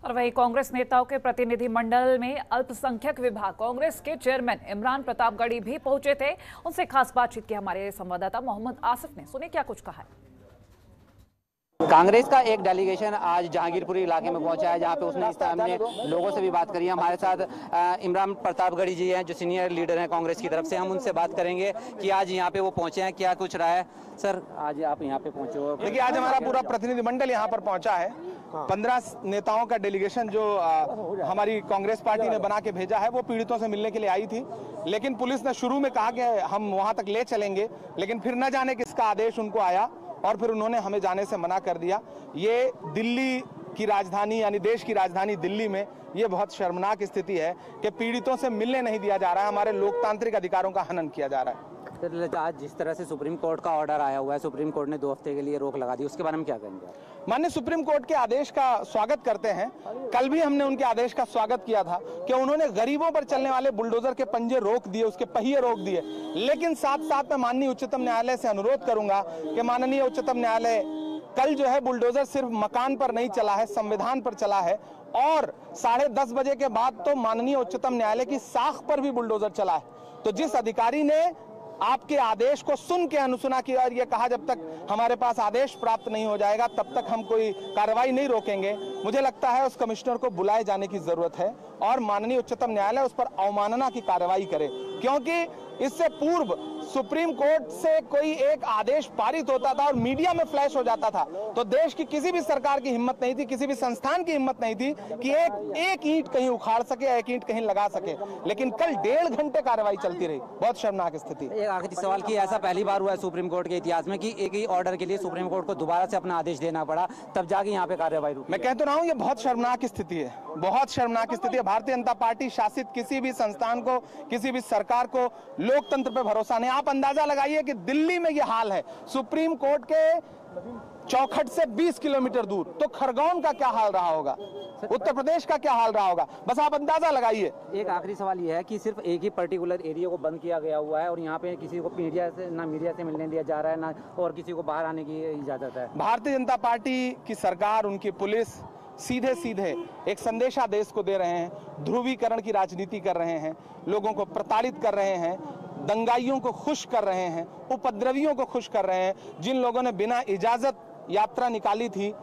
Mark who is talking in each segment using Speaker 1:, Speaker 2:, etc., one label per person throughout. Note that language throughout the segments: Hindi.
Speaker 1: और वहीं कांग्रेस नेताओं के प्रतिनिधिमंडल में अल्पसंख्यक विभाग कांग्रेस के चेयरमैन इमरान प्रतापगढ़ी भी पहुंचे थे। उनसे खास बातचीत की हमारे संवाददाता मोहम्मद आसिफ ने। सुने क्या कुछ कहा है।
Speaker 2: कांग्रेस का एक डेलीगेशन आज जहांगीरपुरी इलाके में पहुंचा है, जहां पे उसने इस तरह ने लोगों से भी बात करी है। हमारे साथ इमरान प्रतापगढ़ी जी हैं, जो सीनियर लीडर हैं कांग्रेस की तरफ से। हम उनसे बात करेंगे कि आज यहाँ पे वो पहुंचे हैं, क्या कुछ रहा है। सर, आज आप यहाँ पे पहुंचे हो।
Speaker 3: देखिए, आज हमारा पूरा प्रतिनिधिमंडल यहाँ पर पहुंचा है। 15 नेताओं का डेलीगेशन जो हमारी कांग्रेस पार्टी ने बना के भेजा है, वो पीड़ितों से मिलने के लिए आई थी। लेकिन पुलिस ने शुरू में कहा कि हम वहां तक ले चलेंगे, लेकिन फिर न जाने किसका आदेश उनको आया और फिर उन्होंने हमें जाने से मना कर दिया। ये दिल्ली की राजधानी यानी देश की राजधानी दिल्ली में ये बहुत शर्मनाक स्थिति है कि पीड़ितों से मिलने नहीं दिया जा रहा है, हमारे लोकतांत्रिक अधिकारों का हनन किया जा रहा है।
Speaker 2: आज जिस तरह से सुप्रीम कोर्ट का ऑर्डर आया हुआ है, सुप्रीम कोर्ट ने 2 हफ्ते के लिए रोक लगा दी, उसके बारे में क्या कहेंगे?
Speaker 3: माननीय सुप्रीम कोर्ट के आदेश का स्वागत करते हैं। कल भी हमने उनके आदेश का स्वागत किया था कि उन्होंने गरीबों पर चलने वाले बुलडोजर के पंजे रोक दिए, उसके पहिए रोक दिए। लेकिन साथ साथ मैं माननीय उच्चतम न्यायालय से अनुरोध करूंगा कि माननीय उच्चतम न्यायालय, कल जो है बुलडोजर सिर्फ मकान पर नहीं चला है, संविधान पर चला है। और 10:30 बजे के बाद तो माननीय उच्चतम न्यायालय की साख पर भी बुलडोजर चला है। तो जिस अधिकारी ने आपके आदेश को सुन के अनुसुना की और ये कहा जब तक हमारे पास आदेश प्राप्त नहीं हो जाएगा तब तक हम कोई कार्रवाई नहीं रोकेंगे, मुझे लगता है उस कमिश्नर को बुलाए जाने की जरूरत है और माननीय उच्चतम न्यायालय उस पर अवमानना की कार्रवाई करे। क्योंकि इससे पूर्व सुप्रीम कोर्ट से कोई एक आदेश पारित होता था और मीडिया में फ्लैश हो जाता था तो देश की किसी भी सरकार की हिम्मत नहीं थी, किसी भी संस्थान की हिम्मत नहीं थी कि एक ईंट कहीं उखाड़ सके, एक ईंट कहीं लगा सके। लेकिन कल 1.5 घंटे कार्रवाई चलती रही। बहुत शर्मनाक स्थिति।
Speaker 2: एक आखिरी सवाल कि ऐसा पहली बार हुआ है सुप्रीम कोर्ट के इतिहास में कि एक ही ऑर्डर के लिए सुप्रीम कोर्ट को दोबारा से अपना आदेश देना पड़ा, तब जाके यहाँ पे कार्रवाई रुकी।
Speaker 3: मैं कहता रहा हूँ, ये बहुत शर्मनाक स्थिति है, बहुत शर्मनाक स्थिति है। भारतीय जनता पार्टी शासित किसी भी संस्थान को, किसी भी सरकार को लोकतंत्र पे भरोसा नहीं। आप अंदाजा लगाइए कि दिल्ली में ये हाल है, सुप्रीम कोर्ट के चौखट से 20 किलोमीटर दूर, तो खरगोन का क्या हाल रहा होगा, उत्तर प्रदेश का क्या हाल रहा होगा, बस आप अंदाजा लगाइए।
Speaker 2: एक आखिरी सवाल ये है कि सिर्फ एक ही पर्टिकुलर एरिया को बंद किया गया हुआ है और यहाँ पे किसी को मीडिया से मिलने दिया जा रहा है, ना और किसी को बाहर आने की इजाजत है।
Speaker 3: भारतीय जनता पार्टी की सरकार, उनकी पुलिस सीधे सीधे एक संदेशा देश को दे रहे हैं, ध्रुवीकरण की राजनीति कर रहे हैं, लोगों को प्रताड़ित कर रहे हैं, दंगाइयों को खुश कर रहे हैं, उपद्रवियों को खुश कर रहे हैं। जिन लोगों ने बिना इजाजत यात्रा निकाली थी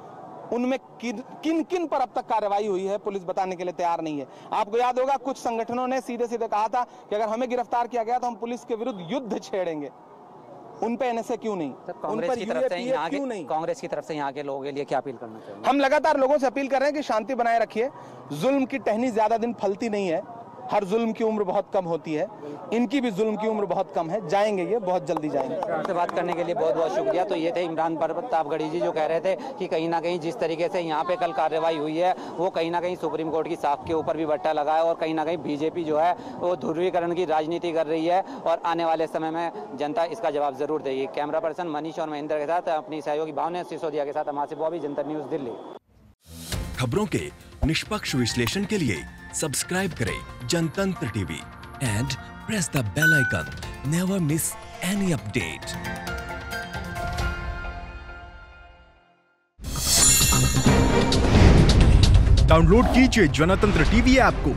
Speaker 3: उनमें किन किन पर अब तक कार्रवाई हुई है पुलिस बताने के लिए तैयार नहीं है। आपको याद होगा, कुछ संगठनों ने सीधे सीधे कहा था कि अगर हमें गिरफ्तार किया गया तो हम पुलिस के विरुद्ध युद्ध छेड़ेंगे। उन पे एनएसए क्यों नहीं?
Speaker 2: कांग्रेस की तरफ से यहाँ के लोगों के लिए क्या अपील करना चाहिए?
Speaker 3: हम लगातार लोगों से अपील कर रहे हैं कि शांति बनाए रखिए। जुल्म की टहनी ज्यादा दिन फलती नहीं है, हर जुल्म की उम्र बहुत कम होती है, इनकी भी जुल्म की उम्र बहुत कम है। जाएंगे, ये बहुत जल्दी जाएंगे।
Speaker 2: आपसे बात करने के लिए बहुत बहुत शुक्रिया। तो ये थे इमरान प्रतापगढ़ी जी, जो कह रहे थे कि कहीं ना कहीं जिस तरीके से यहाँ पे कल कार्रवाई हुई है वो कहीं ना कहीं सुप्रीम कोर्ट की साख के ऊपर भी बट्टा लगा है और कहीं ना कहीं बीजेपी जो है वो ध्रुवीकरण की राजनीति कर रही है और आने वाले समय में जनता इसका जवाब जरूर देगी। कैमरा पर्सन मनीष और महेंद्र के साथ अपनी सहयोगी भावना सिसोदिया के साथ हमारे बॉबी, जनता न्यूज दिल्ली।
Speaker 4: खबरों के निष्पक्ष विश्लेषण के लिए सब्सक्राइब करें Jantantra TV and press the bell icon. Never miss any update. Download कीजिए जनतंत्र टीवी ऐप को,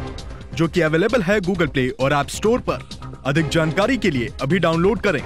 Speaker 4: जो कि अवेलेबल है गूगल प्ले और ऐप स्टोर पर। अधिक जानकारी के लिए अभी डाउनलोड करें।